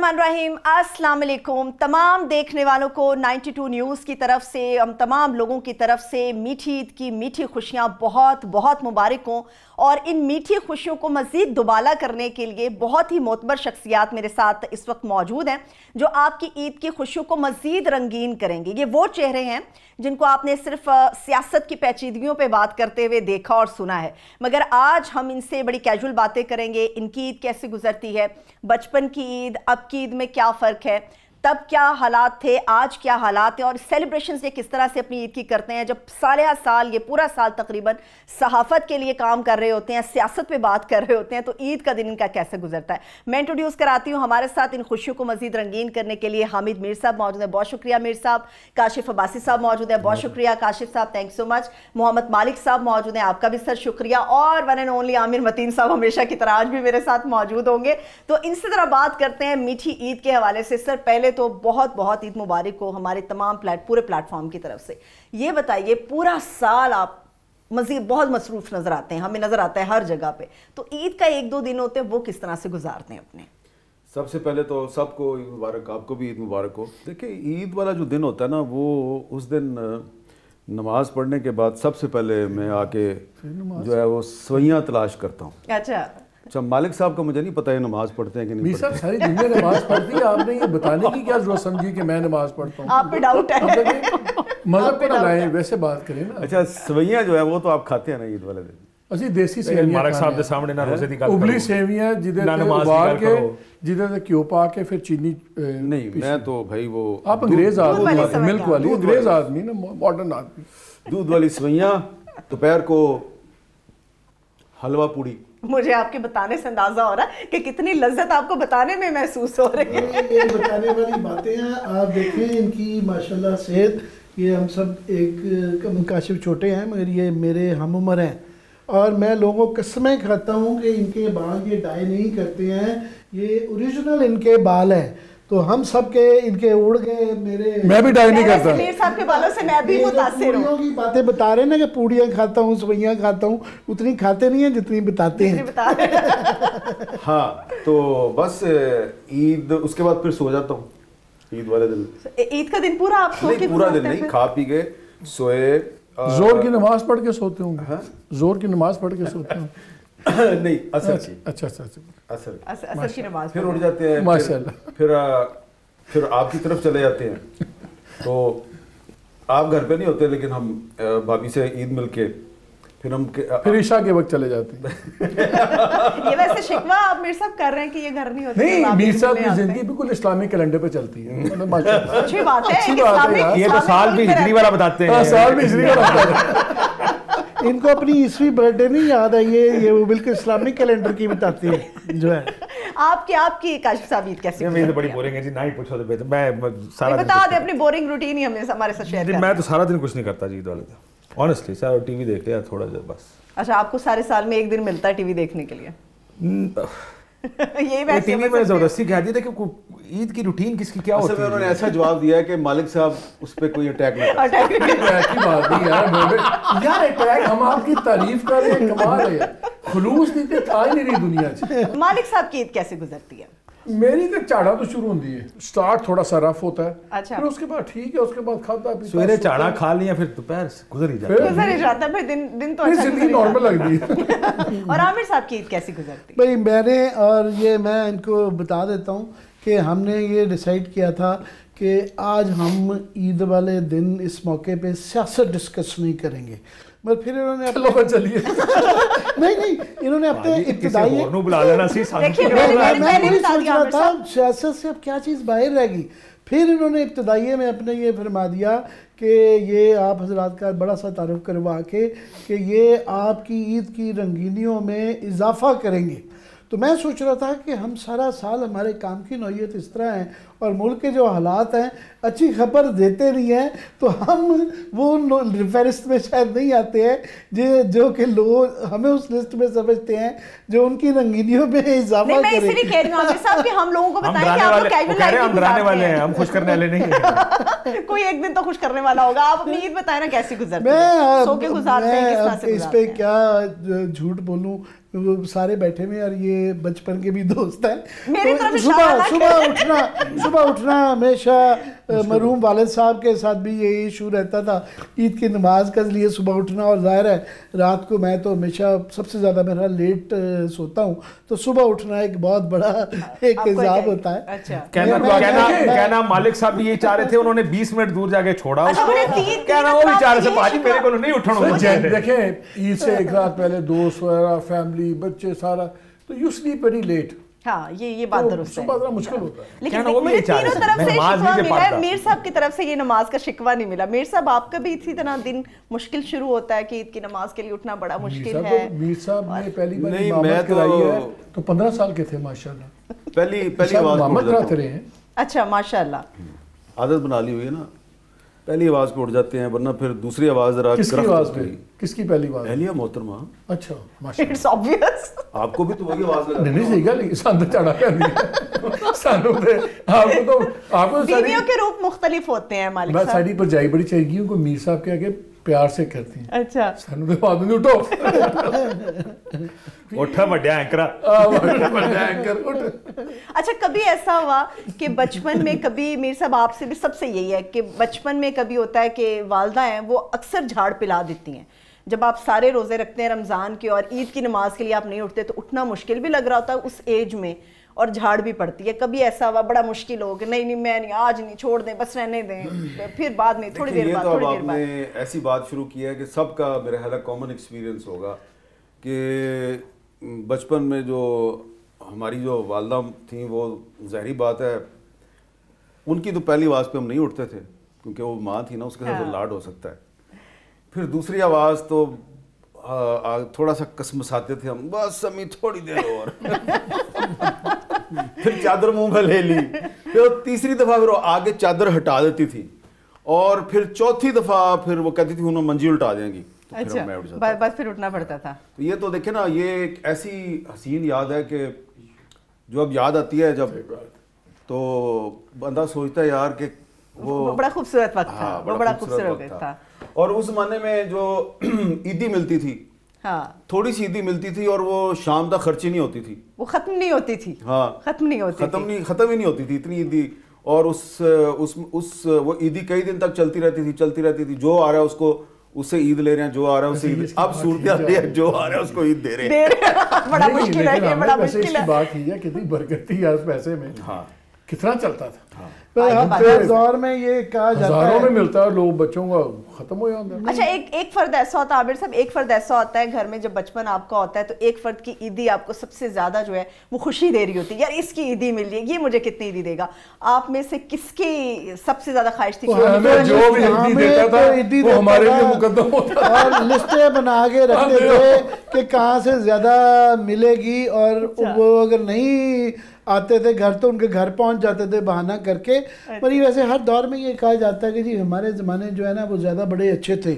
बिस्मिल्लाहिर्रहमानिर्रहीम, अस्सलाम वालेकुम। तमाम देखने वालों को 92 न्यूज़ की तरफ से, हम तमाम लोगों की तरफ से मीठी ईद की मीठी खुशियाँ बहुत बहुत मुबारक हों। और इन मीठी खुशियों को मज़ीद दुबाला करने के लिए बहुत ही मोतबर शख्सियात मेरे साथ इस वक्त मौजूद हैं जो आपकी ईद की खुशियों को मज़ीद रंगीन करेंगे। ये वो चेहरे हैं जिनको आपने सिर्फ सियासत की पेचीदगियों पे बात करते हुए देखा और सुना है, मगर आज हम इनसे बड़ी कैजुअल बातें करेंगे। इनकी ईद कैसे गुजरती है, बचपन की ईद अब की ईद में क्या फ़र्क है, तब क्या हालात थे, आज क्या हालात हैं, और सेलिब्रेशंस ये किस तरह से अपनी ईद की करते हैं जब साल साल ये पूरा साल तकरीबन सहाफ़त के लिए काम कर रहे होते हैं, सियासत पे बात कर रहे होते हैं, तो ईद का दिन इनका कैसे गुजरता है। मैं इंट्रोड्यूस कराती हूँ हमारे साथ इन खुशियों को मज़ीद रंगीन करने के लिए हामिद मीर साहब मौजूद है, बहुत शुक्रिया मीर साहब। काशिफ अब्बासी साहब मौजूद है, बहुत शुक्रिया काशिफ साहब, थैंक सो मच। मोहम्मद मालिक साहब मौजूद हैं, आपका भी सर शुक्रिया। और one and only Aamir Mateen साहब हमेशा की तरह आज भी मेरे साथ मौजूद होंगे। तो इनसे ज़रा बात करते हैं मीठी ईद के हवाले से। सर पहले तो बहुत बहुत ईद मुबारक हो हमारे तमाम पूरे प्लेटफॉर्म की तरफ से। ये बताइए, पूरा साल आप मज़ीद बहुत मसरूफ़ नज़र आते हैं, हमें नज़र आता है हर जगह पे, तो ईद का एक दो दिन होते हैं वो किस तरह से गुजारते हैं अपने? सबसे पहले तो सबको ईद मुबारक, आपको भी ईद मुबारक हो। देखिए ईद वाला जो दिन होता है ना, वो उस दिन नमाज पढ़ने के बाद सबसे पहले मैं आके जो है वो सवैयाँ तलाश करता हूँ। अच्छा, मालिक साहब का मुझे नहीं पता है नमाज पढ़ते हैं कि नहीं पढ़ते। सारी दुनिया नमाज पढ़ती है, आपने ये बताने की क्या जरूरत समझी कि मैं नमाज पढ़ता हूँ? आप पे डाउट है, मज़हब पे ना लाएं, वैसे बात करें ना। अच्छा, सवैयाँ जो है वो तो आप खाते हैं ना ईद वाले दिन? ਅਸੀਂ ਦੇਸੀ ਸੇਵੀਆਂ ਮਾਲਕ ਸਾਹਿਬ ਦੇ ਸਾਹਮਣੇ ਨਾ ਰੋਜ਼ੇ ਦੀ ਗੱਲ ਕਰੋ, ਉਬਲੀ ਸੇਵੀਆਂ ਜਿਹਦੇ ਤੇ ਉਬਾਲ ਕੇ ਜਿਹਦੇ ਤੇ ਘਿਓ ਪਾ ਕੇ ਫਿਰ ਚੀਨੀ नहीं, मैं तो भाई वो आप अंग्रेज आदमी, मिल्क वाली अंग्रेज आदमी ना, मॉडर्न आदमी। दूध वाली सवैयाँ, दोपहर को हलवा पूड़ी। मुझे आपके बताने से अंदाजा हो रहा है कि कितनी लज्जत आपको बताने में महसूस हो रही है। ये बताने वाली बातें हैं। आप देखें इनकी माशाल्लाह सेहत, ये हम सब एक काशिफ छोटे हैं मगर ये मेरे हम उम्र हैं, और मैं लोगों को कसमें खाता हूँ कि इनके बाल ये डाई नहीं करते हैं, ये ओरिजिनल इनके बाल हैं। तो हम सब के इनके उड़ गए, मेरे मैं भी डाई नहीं करता। मीर साहब के बालों से मैं भी मुतासिर हूँ। की बातें बता रहे हैं ना कि पूड़ियाँ खाता हूँ, सवैयाँ खाता हूँ, उतनी खाते नहीं हैं जितनी बताते हैं। हाँ, तो बस ईद उसके बाद फिर सो जाता हूँ ईद वाले दिन। ईद का दिन पूरा आप सो के पूरा दिन नहीं, खा पी के सोए, जोर की नमाज पढ़ के सोते हूँ। जोर की नमाज पढ़ के सोते हूँ। नहीं, असर की। अच्छा, असर की नमाज फिर उठ जाते हैं माशाल्लाह। फिर आपकी तरफ चले जाते हैं। तो आप घर पे नहीं होते, लेकिन हम भाभी से ईद मिलके फिर ईशा के वक्त चले जाते हैं। ये वैसे शिकवा आप मीर साहब कर रहे हैं कि ये घर नहीं होते? नहीं, मीर साहब की जिंदगी बिल्कुल इस्लामिक कैलेंडर पे चलती है। माशाल्लाह, अच्छी बात है। अच्छी बात है। ये तो साल भी हिजरी वाला बताते हैं। साल भी हिजरी वाला बताते हैं। इनको अपनी ईस्वी बर्थडे नहीं याद है, ये वो बिल्कुल इस्लामिक कैलेंडर की बताते हैं जो है। आपकी काशिफ साहब ईद कैसी? मेरी तो बड़ी बोरिंग है जी, ना ही पूछो तो बेहतर। मैं सारा बता दे अपनी बोरिंग रूटीन ही हमें हमारे साथ शेयर कर। मैं तो सारा दिन कुछ नहीं करता जी ईद वाले दिन, ऑनेस्टली। सारा टीवी देख लिया थोड़ा देर बस। अच्छा, आपको सारे साल में एक दिन मिलता है टीवी देखने के लिए? ये वैसे टीवी में जबरदस्ती कह दी थी कि ईद की रूटीन किसकी क्या होती है। उन्होंने ऐसा जवाब दिया है कि मालिक साहब उस पर कोई अटैक नहीं कर। अटैक की बात नहीं यार, अटैक हम आपकी तारीफ कर रहे हैं, कमाल है। खुलूस दी था ही नहीं दुनिया से। मालिक साहब की ईद कैसे गुजरती है? मेरी तो झाड़ा तो शुरू होती है, स्टार्ट थोड़ा सा रफ होता है। अच्छा, फिर उसके बाद ठीक है, उसके बाद खाता पीता, सवेरे झाड़ा खा लिया, फिर दोपहर गुजर ही जाता है, फिर दिन तो अच्छा जिंदगी नॉर्मल लगती है। और आमिर साहब की ईद कैसी गुजरती है? भाई मैंने, और ये मैं इनको बता देता हूँ कि हमने ये डिसाइड किया था कि आज हम ईद वाले दिन इस मौके पे सियासत डिस्कस नहीं करेंगे, मगर फिर इन्होंने चलिए नहीं इन्होंने अपने इब्तिदाई सियासत से अब क्या चीज़ बाहर रहेगी। फिर इन्होंने इब्तिदाई में अपने ये फरमा दिया कि ये आप हजरात का बड़ा सा तारुफ करवा के कि ये आपकी ईद की रंगीनियों में इजाफा करेंगे। तो मैं सोच रहा था कि हम सारा साल हमारे काम की नौयत इस तरह है اور ملک کے جو حالات ہیں اچھی خبر دیتے نہیں ہیں تو ہم وہ فہرست میں شاید نہیں آتے ہیں جو کہ لوگ ہمیں اس لسٹ میں سمجھتے ہیں جو ان کی رنگینیوں میں اضافہ کریں. میں اسی لیے کہہ رہی ہوں عامر صاحب کہ ہم لوگوں کو بتائیں کہ آپ لوگ کیجول لائف ہم ڈرانے والے ہیں, ہم خوش کرنے والے نہیں ہیں. کوئی ایک دن تو خوش کرنے والا ہوگا. آپ اپنی عید بتائیں نا کیسی گزرتی ہے, سو کے گزارتے ہیں, کس طرح سے اس پہ کیا جھوٹ بولوں, وہ سارے بیٹھے ہوئے اور یہ بچپن کے بھی دوست ہیں. صبح اٹھنا ہمیشہ مرحوم والد صاحب کے ساتھ بھی یہی ایشو رہتا تھا, عید کی نماز کے لیے صبح اٹھنا, اور ظاہر ہے رات کو میں تو ہمیشہ سب سے زیادہ میرا لیٹ سوتا ہوں, تو صبح اٹھنا ایک بہت بڑا ایک عذاب ہوتا ہے. کہنا مالک صاحب بھی یہ چاہ رہے تھے, انہوں نے 20 منٹ دور جا کے چھوڑا, کہنا وہ بھی چاہ رہے تھے باجی میرے کو نہیں اٹھنا. دیکھیں عید سے ایک رات پہلے دوست وغیرہ فیملی بچے سارا, تو یو سلیپ ویری لیٹ. ہاں یہ بات درست ہے, صبح مشکل ہوتا ہے. لیکن مجھے تینوں طرف سے شکوہ ملا ہے, میر صاحب کی طرف سے یہ نماز کا شکوہ نہیں ملا. میر صاحب آپ کا بھی اسی طرح دن مشکل شروع ہوتا ہے کہ عید کی نماز کے لیے اٹھنا بڑا مشکل ہے؟ میر صاحب نے پہلی بار امامت کرائی ہے تو 15 سال کے تھے ماشاءاللہ, پہلی آواز امامت کراتے رہے ہیں. اچھا ماشاءاللہ, عادت بنا لی ہوئی ہے نا, پہلی آواز پہ اٹھ جاتے ہیں, ورنہ پھر دوسری آواز ذرا کس کی آواز پہ, کس کی پہلی آواز؟ اہلیہ محترمہ. اچھا ماشاءاللہ, اٹس آبویس. آپ کو بھی تو وہی آواز لگا. نہیں صحیح گل, سانو چڑھا کر دیا سانو تے آپ کو بیویوں کے روپ مختلف ہوتے ہیں مالک میں صاحب. ساڑی پر جائی بڑی چاہیے گی کو میر صاحب کے آگے پیار سے کرتی ہیں. اچھا سانو تے بات نہیں, اٹھو اٹھا بڑا اینکرا, اچھا کبھی ایسا ہوا کہ بچپن میں کبھی, میر صاحب آپ سے بھی سب سے یہی ہے کہ بچپن میں کبھی ہوتا ہے کہ والدہ ہیں وہ اکثر جھاڑ پلا دیتی ہیں, جب آپ سارے روزے رکھتے ہیں رمضان کے اور عید کی نماز کے لیے آپ نہیں اٹھتے تو اٹھنا مشکل بھی لگ رہا ہوتا ہے اس ایج میں, اور جھاڑ بھی پڑتی ہے, کبھی ایسا ہوا بڑا مشکل ہو کہ نہیں میں نہیں, آج نہیں, چھوڑ دیں, بس رہنے دیں, پھر بعد میں تھوڑی دیر بعد. یہ تو اب آپ نے ایسی بات شروع کی ہے کہ سب کا میرے خیال ہے کامن ایکسپیرینس ہوگا کہ بچپن میں جو ہماری جو والدہ تھیں وہ ظاہری بات ہے ان کی تو پہلی آواز پہ ہم نہیں اٹھتے تھے کیونکہ وہ ماں تھی نا, اس کے ساتھ لاڈ ہو سکتا ہے. پھر دوسری آواز تو تھوڑا سا کسمساتے تھے ہم, بس امی تھوڑی دیر اور, پھر چادر منہ پہ لے لی, پھر تیسری دفعہ پھر وہ آگے چادر ہٹا دیتی تھی, اور پھر چوتھی دفعہ پھر وہ کہتی تھی انہوں منجی الٹا دیں گی. اچھا بس پھر اٹھنا پڑتا تھا. تو یہ تو دیکھیں نا, یہ ایک ایسی حسین یاد ہے کہ جو اب یاد آتی ہے جب تو بندہ سوچتا ہے یار کہ وہ بڑا خوبصورت وقت تھا, وہ بڑا خوبصورت وقت تھا. اور اس زمانے میں جو عیدی ملتی تھی, ہاں تھوڑی سی عیدی ملتی تھی اور وہ شام تک خرچی نہیں ہوتی تھی, وہ ختم نہیں ہوتی تھی. ہاں ختم نہیں ہوتی, ختم ہی نہیں ہوتی تھی اتنی عیدی. اور اس وہ عیدی کئی دن تک چلتی رہتی تھی, جو آ رہا ہے اس کو اس سے عید لے رہے ہیں, جو آ رہا ہے اس سے عید. اب صورتحال ہے جو آ رہا ہے اس کو عید دے رہے ہیں. بڑا مشکل ہے, یہ بڑا مشکل ہے. بات کی ہے کتنی برکت تھی اس پیسے میں, ہاں کتنا چلتا تھا. دور میں یہ کہا جاتا ہے ہزاروں میں ملتا ہے, لوگ بچوں کا ختم ہو جاتا ہے. اچھا ایک فرد ایسا ہوتا ہے عابر صاحب, ایک فرد ایسا ہوتا ہے گھر میں جب بچپن آپ کا ہوتا ہے تو ایک فرد کی عیدی آپ کو سب سے زیادہ جو ہے وہ خوشی دے رہی ہوتی ہے, یار اس کی عیدی مل رہی ہے, یہ مجھے کتنی عیدی دے گا. آپ میں سے کس کی سب سے زیادہ خواہش تھی ہمیں جو بھی عیدی دیتا تھا وہ ہمارے لیے مقدم ہوتا, اور لسٹیں بنا کے رکھتے تھے کہ کہاں سے زیادہ ملے گی, اور وہ اگر نہیں آتے تھے گھر تو ان کے گھر پہنچ جاتے تھے بہانہ کر کے. پر یہ ویسے ہر دور میں یہ کہا جاتا ہے کہ جی ہمارے زمانے جو ہے نا وہ زیادہ بڑے اچھے تھے,